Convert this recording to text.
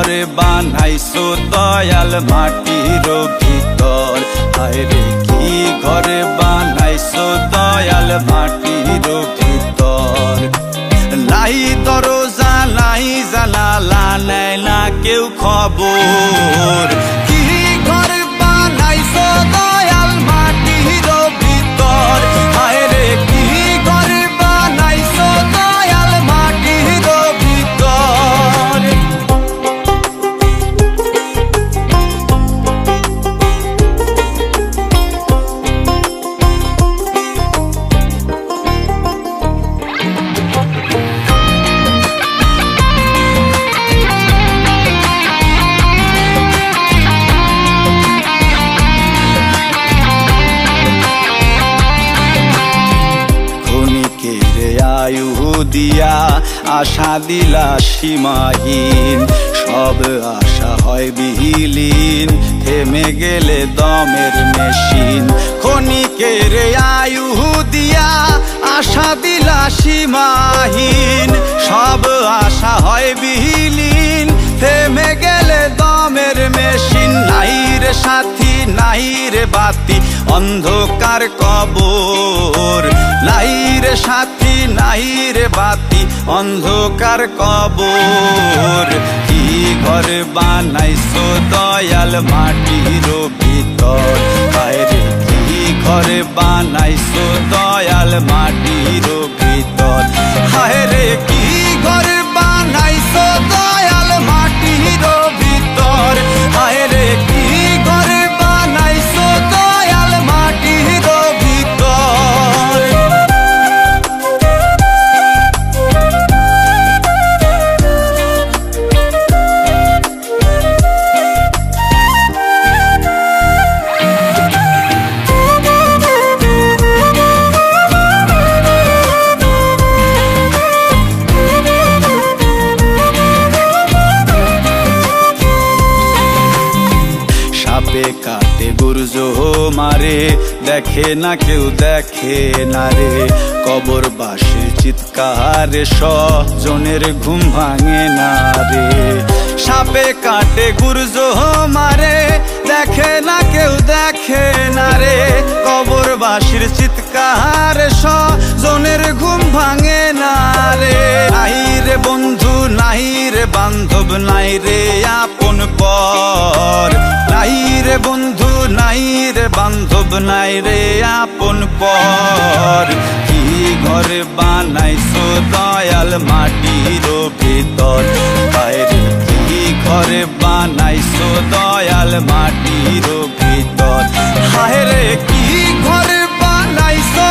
ঘরে বানাইছো দয়াল মাটির ভিতর, হায় রে কি ঘরে বানাইছো দয়াল মাটির ভিতর। লাই দরজা লাই জানালা নেয় না কেউ খবর, কি ঘর বানাইছো দয়াল মাটির ভিতর, হায় রে কি ঘর বানাইছো দয়াল মাটির ভিতর। আয়ু দিয়া আশা দিলা সীমাহীন, সব আশা হয় বিলীন, থেমে গেলে দমের মেশিন। ক্ষণিকের আয়ু দিয়া আশা দিলা সীমাহীন, সব আশা হয় বিলীন, থেমে গেলে দমের মেশিন। নাই রে সাথী নাই রে বাতি অন্ধকার কবর, নাই রে সাথী নাই রে বাতি অন্ধকার কবর। কি ঘর বানাইছো দয়াল মাটির ভিতর, হায় রে কি ঘর বানাইছো দয়াল মাটির ভিতর, হায় রে কি ঘর বানাইছো দয়াল মাটির ভিতর, হায় রে কি ঘর বানাইছো দয়াল মাটির ভিতর। সাপে কাটে গুর্জ মারে, দেখে না কেউ দেখে না রে, কবর বাসে চিৎকার স্বজনের ঘুম ভাঙে না রে। সাপে কাটে গুর্জ মারে, দেখে না কেউ দেখে না রে, কবর বাসির চিৎকার স্বজনের ঘুম ভাঙে না রে। নাই রে বন্ধু নাই রে বান্ধব নাই রে আপন পর, নাই রে বন্ধু নাই রে বান্ধব নাই রে আপন পর। কি ঘর বানাইছো দয়াল মাটির ভিতর, হায় রে কি ঘর বানাইছো দয়াল মাটির ভিতর, হায় রে কি ঘর বানাইছো।